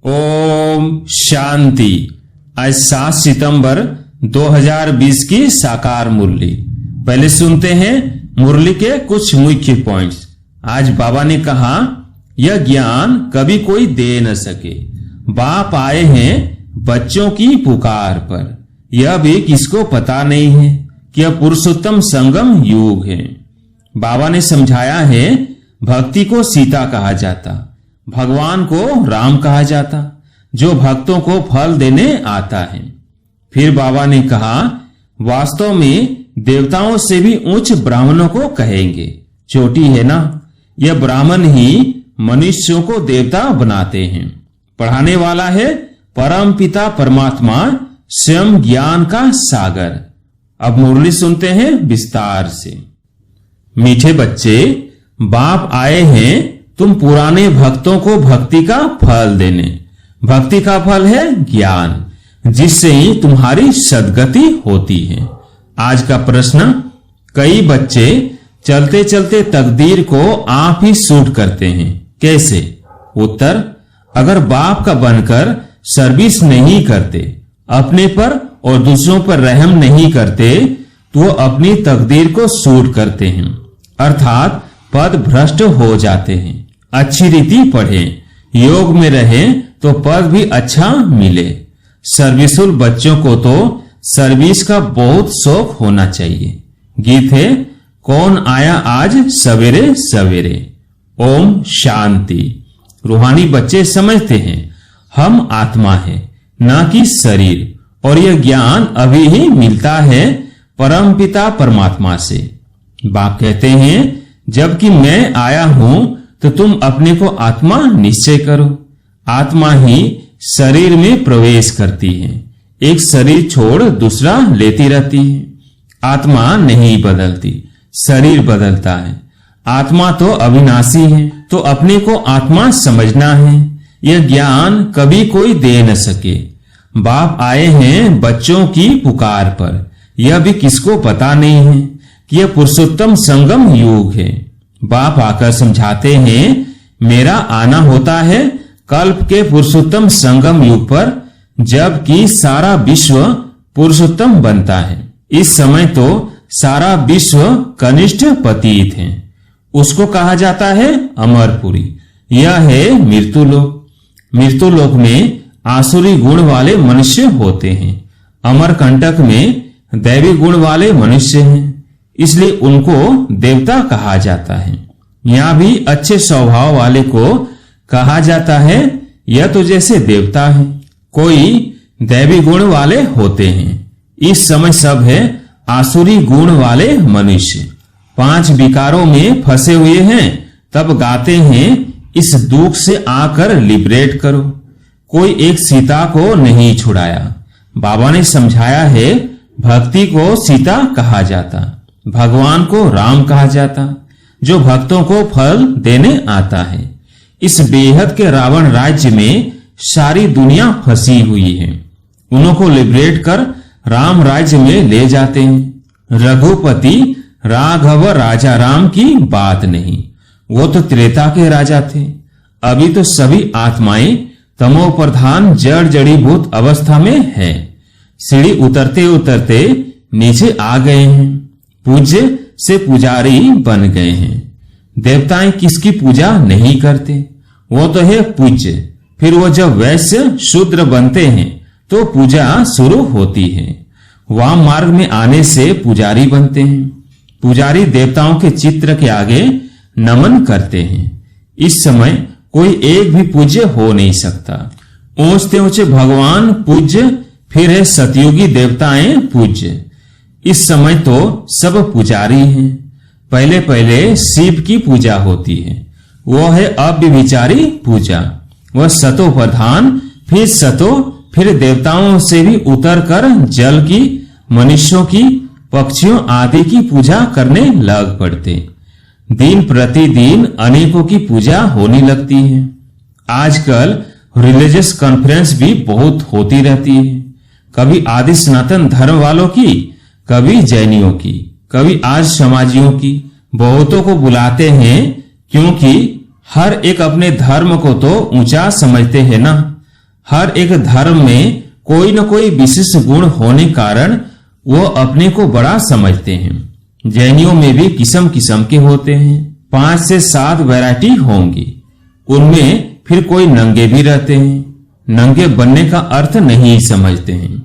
ओम शांति। आज 7 सितंबर 2020 की साकार मुरली। पहले सुनते हैं मुरली के कुछ मुख्य पॉइंट्स। आज बाबा ने कहा, यह ज्ञान कभी कोई दे न सके। बाप आए हैं बच्चों की पुकार पर। यह भी किसको पता नहीं है कि यह पुरुषोत्तम संगम युग है। बाबा ने समझाया है, भक्ति को सीता कहा जाता, भगवान को राम कहा जाता, जो भक्तों को फल देने आता है। फिर बाबा ने कहा, वास्तव में देवताओं से भी उच्च ब्राह्मणों को कहेंगे। चोटी है ना, यह ब्राह्मण ही मनुष्यों को देवता बनाते हैं। पढ़ाने वाला है परम पिता परमात्मा, स्वयं ज्ञान का सागर। अब मुरली सुनते हैं विस्तार से। मीठे बच्चे, बाप आए हैं तुम पुराने भक्तों को भक्ति का फल देने। भक्ति का फल है ज्ञान, जिससे ही तुम्हारी सद्गति होती है। आज का प्रश्न, कई बच्चे चलते चलते तकदीर को आप ही सूट करते हैं, कैसे? उत्तर, अगर बाप का बनकर सर्विस नहीं करते, अपने पर और दूसरों पर रहम नहीं करते, तो वो अपनी तकदीर को सूट करते हैं, अर्थात पद भ्रष्ट हो जाते हैं। अच्छी रीति पढ़ें, योग में रहें तो पद भी अच्छा मिले। सर्विसुल बच्चों को तो सर्विस का बहुत शौक होना चाहिए। गीत है, कौन आया आज सवेरे सवेरे। ओम शांति। रूहानी बच्चे समझते हैं हम आत्मा है, न कि शरीर, और यह ज्ञान अभी ही मिलता है परमपिता परमात्मा से। बाप कहते हैं, जबकि मैं आया हूं तो तुम अपने को आत्मा निश्चय करो। आत्मा ही शरीर में प्रवेश करती है, एक शरीर छोड़ दूसरा लेती रहती है। आत्मा नहीं बदलती, शरीर बदलता है। आत्मा तो अविनाशी है, तो अपने को आत्मा समझना है। यह ज्ञान कभी कोई दे न सके। बाप आए हैं बच्चों की पुकार पर। यह भी किसको पता नहीं है कि यह पुरुषोत्तम संगम युग है। बाप आकर समझाते हैं, मेरा आना होता है कल्प के पुरुषोत्तम संगम युग पर, जबकि सारा विश्व पुरुषोत्तम बनता है। इस समय तो सारा विश्व कनिष्ठ पतित है। उसको कहा जाता है अमरपुरी। यह है मृत्युलोक। मृत्युलोक में आसुरी गुण वाले मनुष्य होते हैं। अमरकंटक में दैवी गुण वाले मनुष्य हैं, इसलिए उनको देवता कहा जाता है। यहाँ भी अच्छे स्वभाव वाले को कहा जाता है, यह तो जैसे देवता है। कोई दैवी गुण वाले होते हैं। इस समय सब है आसुरी गुण वाले मनुष्य। 5 विकारों में फंसे हुए हैं, तब गाते हैं, इस दुख से आकर लिबरेट करो। कोई एक सीता को नहीं छुड़ाया। बाबा ने समझाया है, भक्ति को सीता कहा जाता, भगवान को राम कहा जाता, जो भक्तों को फल देने आता है। इस बेहद के रावण राज्य में सारी दुनिया फंसी हुई है। उनको लिबरेट कर राम राज्य में ले जाते हैं। रघुपति राघव राजा राम की बात नहीं, वो तो त्रेता के राजा थे। अभी तो सभी आत्माएं तमो प्रधान जड़ जड़ीभूत अवस्था में है। सीढ़ी उतरते उतरते नीचे आ गए हैं। पूज्य से पुजारी बन गए हैं। देवताएं किसकी पूजा नहीं करते, वो तो है पूज्य। फिर वो जब वैश्य शूद्र बनते हैं तो पूजा शुरू होती है। वाम मार्ग में आने से पुजारी बनते हैं। पुजारी देवताओं के चित्र के आगे नमन करते हैं। इस समय कोई एक भी पूज्य हो नहीं सकता। ऊंचते ऊंचे भगवान पूज्य, फिर है सतयुगी देवताएं पूज्य। इस समय तो सब पुजारी हैं। पहले पहले शिव की पूजा होती है, वो है अव्यभिचारी पूजा। वह सतो प्रधान, फिर सतो, फिर देवताओं से भी उतरकर जल की, मनुष्यों की, पक्षियों आदि की पूजा करने लग पड़ते। दिन प्रतिदिन अनेकों की पूजा होने लगती है। आजकल रिलीजियस कॉन्फ्रेंस भी बहुत होती रहती है। कभी आदि सनातन धर्म वालों की, कभी जैनियों की, कभी आज समाजियों की। बहुतों को बुलाते हैं, क्योंकि हर एक अपने धर्म को तो ऊंचा समझते हैं ना। हर एक धर्म में कोई न कोई विशेष गुण होने कारण वो अपने को बड़ा समझते हैं। जैनियों में भी किस्म किस्म के होते हैं, 5 से 7 वैरायटी होंगी। उनमें फिर कोई नंगे भी रहते हैं, नंगे बनने का अर्थ नहीं समझते हैं।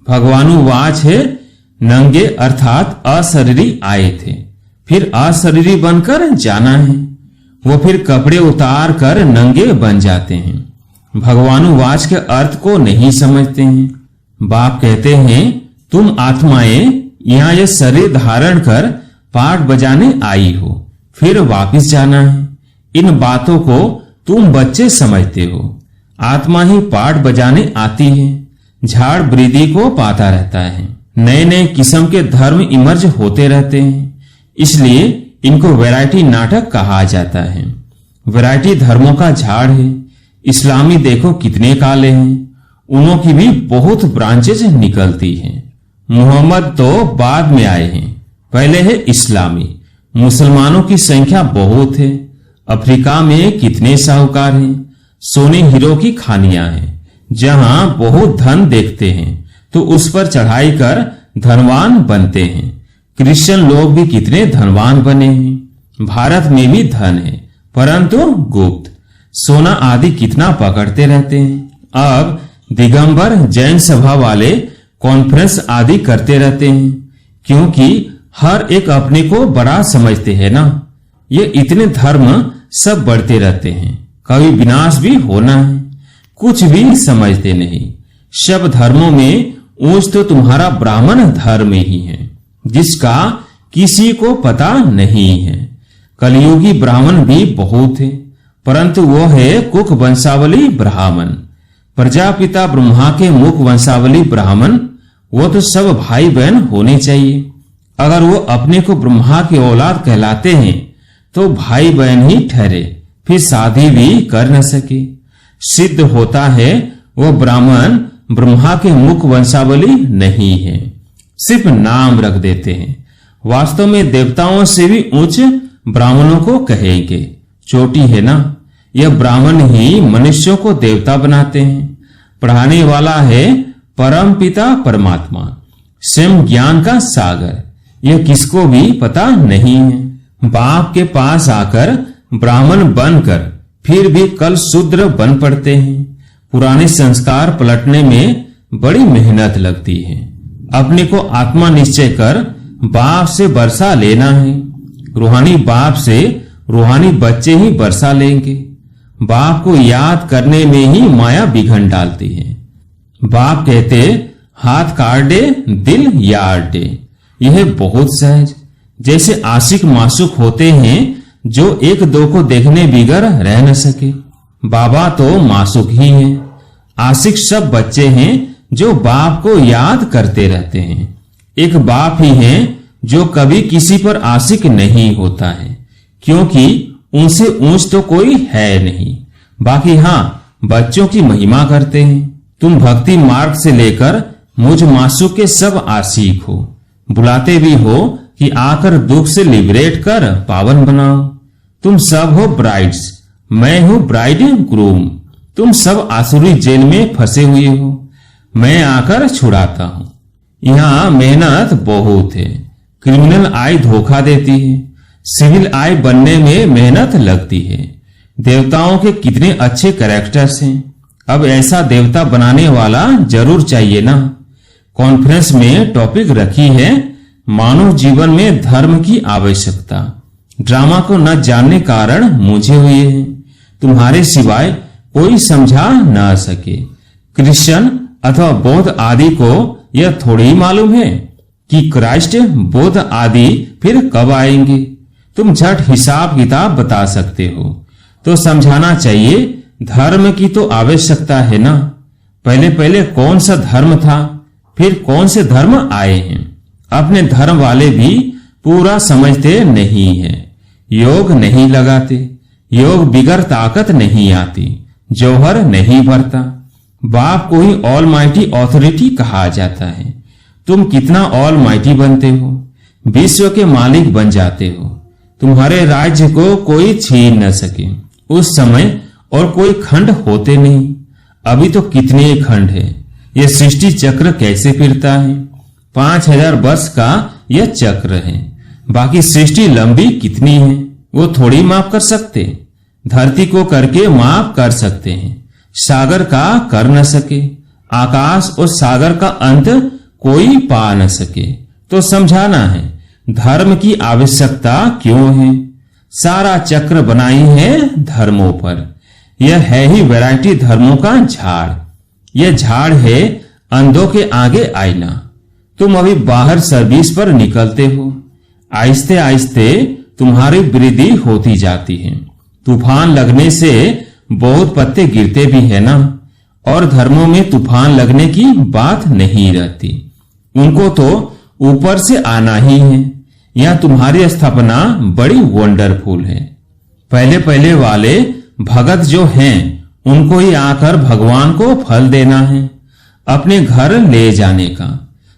भगवानुवाच है, नंगे अर्थात अशरीरी आए थे, फिर अशरीरी बनकर जाना है। वो फिर कपड़े उतार कर नंगे बन जाते हैं। भगवानुवाच के अर्थ को नहीं समझते हैं। बाप कहते हैं, तुम आत्माएं यहाँ यह शरीर धारण कर पाठ बजाने आई हो, फिर वापिस जाना है। इन बातों को तुम बच्चे समझते हो। आत्मा ही पाठ बजाने आती है, झाड़ वृद्धि को पाता रहता है। नए नए किस्म के धर्म इमर्ज होते रहते हैं, इसलिए इनको वैरायटी नाटक कहा जाता है। वैरायटी धर्मों का झाड़ है। इस्लामी देखो कितने काले हैं, उनों की भी बहुत ब्रांचेज निकलती हैं। मोहम्मद तो बाद में आए हैं, पहले है इस्लामी। मुसलमानों की संख्या बहुत है। अफ्रीका में कितने साहूकार हैं, सोने हीरो की खानियां हैं। जहां बहुत धन देखते हैं तो उस पर चढ़ाई कर धनवान बनते हैं। क्रिश्चियन लोग भी कितने धनवान बने हैं। भारत में भी धन है, परंतु गुप्त। सोना आदि कितना पकड़ते रहते हैं। अब दिगंबर जैन सभा वाले कॉन्फ्रेंस आदि करते रहते हैं, क्योंकि हर एक अपने को बड़ा समझते हैं ना। ये इतने धर्म सब बढ़ते रहते हैं, कभी विनाश भी होना है। कुछ भी समझते नहीं। सब धर्मों में ऊंच तो तुम्हारा ब्राह्मण धर्म ही है, जिसका किसी को पता नहीं है। कलयुगी ब्राह्मण भी बहुत है, परंतु वो है कुक वंशावली ब्राह्मण। प्रजापिता ब्रह्मा के मुख वंशावली ब्राह्मण, वो तो सब भाई बहन होने चाहिए। अगर वो अपने को ब्रह्मा की औलाद कहलाते हैं तो भाई बहन ही ठहरे, फिर शादी भी कर न सके। सिद्ध होता है वो ब्राह्मण ब्रह्मा के मुख वंशावली नहीं है, सिर्फ नाम रख देते हैं। वास्तव में देवताओं से भी उच्च ब्राह्मणों को कहेंगे। चोटी है ना, यह ब्राह्मण ही मनुष्यों को देवता बनाते हैं। पढ़ाने वाला है परम पिता परमात्मा, स्वयं ज्ञान का सागर। यह किसको भी पता नहीं है। बाप के पास आकर ब्राह्मण बनकर फिर भी कल शूद्र बन पड़ते हैं। पुराने संस्कार पलटने में बड़ी मेहनत लगती है। अपने को आत्मा निश्चय कर बाप से बरसा लेना है। रूहानी बाप से रूहानी बच्चे ही बरसा लेंगे। बाप को याद करने में ही माया बिघन डालती है। बाप कहते, हाथ काट दे दिल यार दे। यह बहुत सहज। जैसे आशिक मासूक होते हैं जो एक दो को देखने बिगर रह न सके। बाबा तो मासूक ही हैं। आशिक सब बच्चे हैं जो बाप को याद करते रहते हैं। एक बाप ही है जो कभी किसी पर आशिक नहीं होता है, क्योंकि उनसे ऊंच तो कोई है नहीं। बाकी हाँ, बच्चों की महिमा करते हैं। तुम भक्ति मार्ग से लेकर मुझ मासूक के सब आशिक हो। बुलाते भी हो कि आकर दुख से लिबरेट कर पावन बनाओ। तुम सब हो ब्राइड्स, मैं हूं ब्राइड ग्रूम। तुम सब आसुरी जेल में फंसे हुए हो, मैं आकर छुड़ाता हूं। यहाँ मेहनत बहुत है। क्रिमिनल आई धोखा देती है, सिविल आई बनने में मेहनत लगती है। देवताओं के कितने अच्छे कैरेक्टर्स हैं। अब ऐसा देवता बनाने वाला जरूर चाहिए ना। कॉन्फ्रेंस में टॉपिक रखी है मानव जीवन में धर्म की आवश्यकता। ड्रामा को न जानने कारण मुझे हुए हैं, तुम्हारे सिवाय कोई समझा न सके। क्रिश्चियन अथवा बौद्ध आदि को यह थोड़ी ही मालूम है कि क्राइस्ट बौद्ध आदि फिर कब आएंगे। तुम झट हिसाब किताब बता सकते हो, तो समझाना चाहिए धर्म की तो आवश्यकता है ना। पहले पहले कौन सा धर्म था, फिर कौन से धर्म आए हैं। अपने धर्म वाले भी पूरा समझते नहीं है। योग नहीं लगाते, योग बिगर ताकत नहीं आती, जौहर नहीं भरता। बाप को ही ऑल माइटी ऑथोरिटी कहा जाता है। तुम कितना ऑल माइटी बनते हो, विश्व के मालिक बन जाते हो। तुम्हारे राज्य को कोई छीन न सके। उस समय और कोई खंड होते नहीं। अभी तो कितने खंड है। यह सृष्टि चक्र कैसे फिरता है? 5000 वर्ष का यह चक्र है। बाकी सृष्टि लंबी कितनी है वो थोड़ी माप कर सकते। धरती को करके माप कर सकते हैं, सागर का कर न सके। आकाश और सागर का अंत कोई पा न सके। तो समझाना है धर्म की आवश्यकता क्यों है। सारा चक्र बनाई है धर्मों पर। यह है ही वैरायटी धर्मों का झाड़। यह झाड़ है अंधों के आगे आईना। तुम अभी बाहर सर्विस पर निकलते हो, आहिस्ते आहिस्ते तुम्हारी वृद्धि होती जाती है। तूफान लगने से बहुत पत्ते गिरते भी है ना, और धर्मों में तूफान लगने की बात नहीं रहती। उनको तो ऊपर से आना ही है। यह तुम्हारी स्थापना बड़ी वंडरफुल है। पहले पहले वाले भगत जो हैं उनको ही आकर भगवान को फल देना है, अपने घर ले जाने का।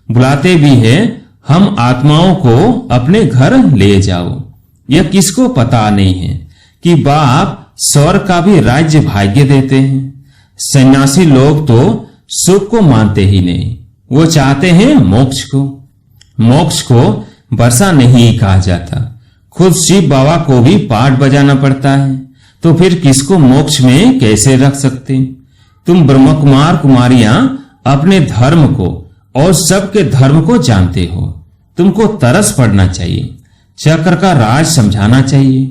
बुलाते भी है, हम आत्माओं को अपने घर ले जाओ। यह किसको पता नहीं है कि बाप स्वर्ग का भी राज्य भाग्य देते हैं। सन्यासी लोग तो सुख को मानते ही नहीं, वो चाहते हैं मोक्ष को। मोक्ष को वर्षा नहीं कहा जाता। खुद शिव बाबा को भी पाठ बजाना पड़ता है, तो फिर किसको मोक्ष में कैसे रख सकते? तुम ब्रह्म कुमार कुमारियां अपने धर्म को और सबके धर्म को जानते हो। तुमको तरस पड़ना चाहिए, चक्र का राज समझाना चाहिए।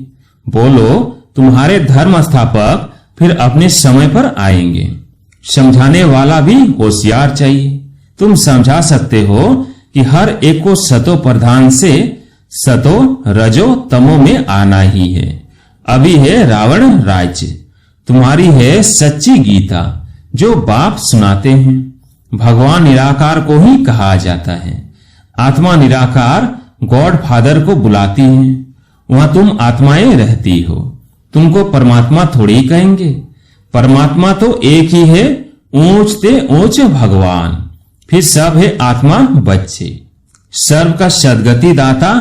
बोलो तुम्हारे धर्म स्थापक फिर अपने समय पर आएंगे। समझाने वाला भी होशियार चाहिए। तुम समझा सकते हो कि हर एक को सतो प्रधान से सतो रजो तमो में आना ही है। अभी है रावण राज्य, तुम्हारी है सच्ची गीता जो बाप सुनाते हैं। भगवान निराकार को ही कहा जाता है। आत्मा निराकार गॉड फादर को बुलाती है। वहां तुम आत्माएं रहती हो। तुमको परमात्मा थोड़ी कहेंगे। परमात्मा तो एक ही है, ऊंच ते ऊंच भगवान। फिर सब है आत्मा बच्चे। सर्व का सदगति दाता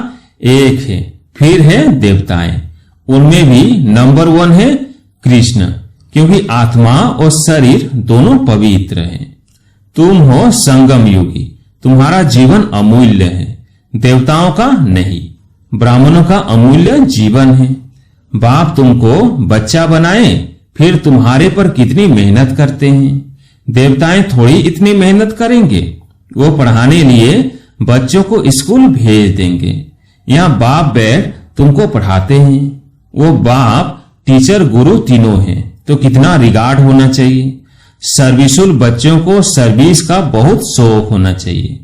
एक है। फिर है देवताएं, उनमें भी नंबर 1 है कृष्ण, क्योंकि आत्मा और शरीर दोनों पवित्र हैं। तुम हो संगम योगी, तुम्हारा जीवन अमूल्य है, देवताओं का नहीं। ब्राह्मणों का अमूल्य जीवन है। बाप तुमको बच्चा बनाए, फिर तुम्हारे पर कितनी मेहनत करते हैं। देवताएं थोड़ी इतनी मेहनत करेंगे। वो पढ़ाने लिए बच्चों को स्कूल भेज देंगे। यहाँ बाप बैठ तुमको पढ़ाते हैं। वो बाप टीचर गुरु तीनों हैं, तो कितना रिगार्ड होना चाहिए। सर्विसुल बच्चों को सर्विस का बहुत शौक होना चाहिए।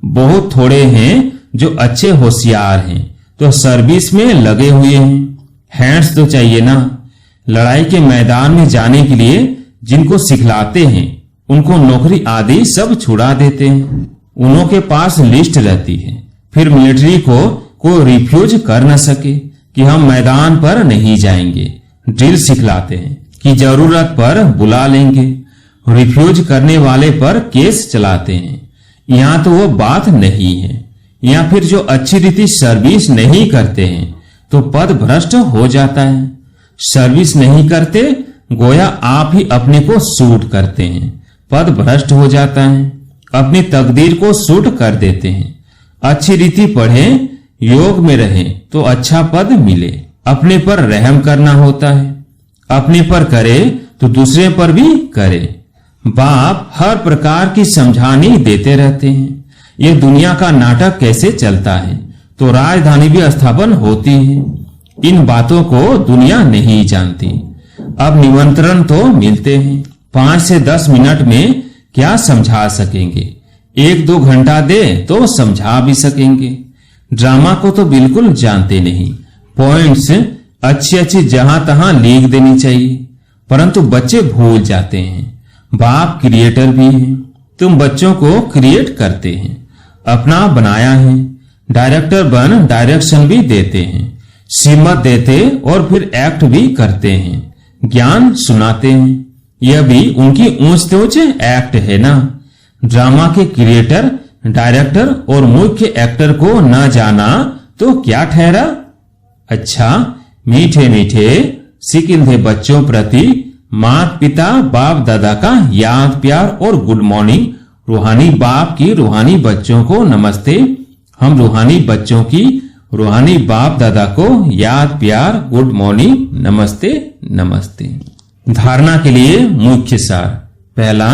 बहुत थोड़े हैं जो अच्छे होशियार हैं, तो सर्विस में लगे हुए हैं। हैंड्स तो चाहिए ना। लड़ाई के मैदान में जाने के लिए जिनको सिखलाते हैं उनको नौकरी आदि सब छुड़ा देते हैं। उन्हों के पास लिस्ट रहती है। फिर मिलिट्री को रिफ्यूज कर न सके कि हम मैदान पर नहीं जाएंगे। ड्रिल सिखलाते हैं कि जरूरत पर बुला लेंगे। रिफ्यूज करने वाले पर केस चलाते हैं। यहाँ तो वो बात नहीं है। या फिर जो अच्छी रीति सर्विस नहीं करते हैं तो पद भ्रष्ट हो जाता है। सर्विस नहीं करते गोया आप ही अपने को सूट करते हैं, पद भ्रष्ट हो जाता है। अपनी तकदीर को सूट कर देते हैं। अच्छी रीति पढ़ें, योग में रहें तो अच्छा पद मिले। अपने पर रहम करना होता है। अपने पर करे तो दूसरे पर भी करे। बाप हर प्रकार की समझानी देते रहते हैं। यह दुनिया का नाटक कैसे चलता है, तो राजधानी भी स्थापन होती है। इन बातों को दुनिया नहीं जानती। अब निमंत्रण तो मिलते हैं। 5 से 10 मिनट में क्या समझा सकेंगे? 1-2 घंटा दे तो समझा भी सकेंगे। ड्रामा को तो बिल्कुल जानते नहीं। पॉइंट्स अच्छी अच्छी जहां तहां लिख देनी चाहिए, परंतु बच्चे भूल जाते हैं। बाप क्रिएटर भी हैं। तुम बच्चों को क्रिएट करते हैं, अपना बनाया है। डायरेक्टर बन डायरेक्शन भी देते हैं, सीमत देते और फिर एक्ट भी करते हैं, ज्ञान सुनाते हैं। यह भी उनकी ऊंच ऊंच एक्ट है ना। ड्रामा के क्रिएटर, डायरेक्टर और मुख्य एक्टर को न जाना तो क्या ठहरा? अच्छा, मीठे मीठे सिकिंधे बच्चों प्रति माता पिता बाप दादा का याद प्यार और गुड मॉर्निंग। रूहानी बाप की रूहानी बच्चों को नमस्ते। हम रूहानी बच्चों की रूहानी बाप दादा को याद प्यार गुड मॉर्निंग नमस्ते नमस्ते। धारणा के लिए मुख्य सार। पहला,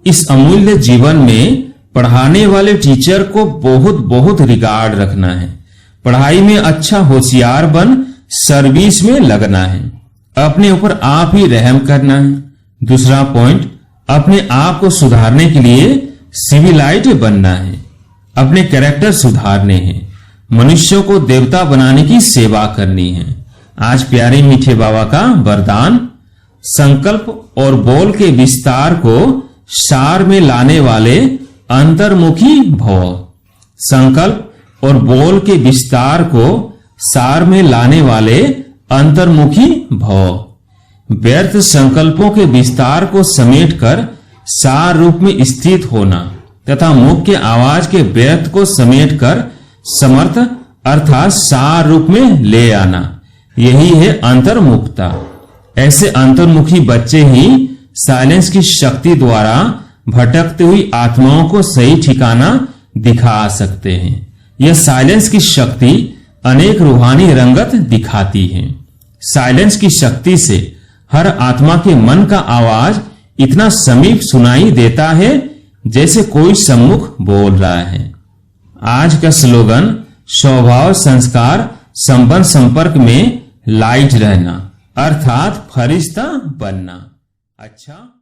इस अमूल्य जीवन में पढ़ाने वाले टीचर को बहुत बहुत रिगार्ड रखना है। पढ़ाई में अच्छा होशियार बन सर्विस में लगना है। अपने ऊपर आप ही रहम करना है। दूसरा पॉइंट, अपने आप को सुधारने के लिए सिविलाइट बनना है। अपने कैरेक्टर सुधारने हैं। मनुष्यों को देवता बनाने की सेवा करनी है। आज प्यारे मीठे बाबा का वरदान, संकल्प और बोल के विस्तार को सार में लाने वाले अंतर्मुखी भव। संकल्प और बोल के विस्तार को सार में लाने वाले अंतर्मुखी भव। व्यर्थ संकल्पों के विस्तार को समेटकर सार रूप में स्थित होना तथा मुख्य आवाज के व्यर्थ को समेटकर समर्थ अर्थात सार रूप में ले आना, यही है अंतर्मुखता। ऐसे अंतर्मुखी बच्चे ही साइलेंस की शक्ति द्वारा भटकती हुई आत्माओं को सही ठिकाना दिखा सकते हैं। यह साइलेंस की शक्ति अनेक रूहानी रंगत दिखाती है। साइलेंस की शक्ति से हर आत्मा के मन का आवाज इतना समीप सुनाई देता है जैसे कोई सम्मुख बोल रहा है। आज का स्लोगन, स्वभाव संस्कार संबंध संपर्क में लाइट रहना अर्थात फरिश्ता बनना। अच्छा।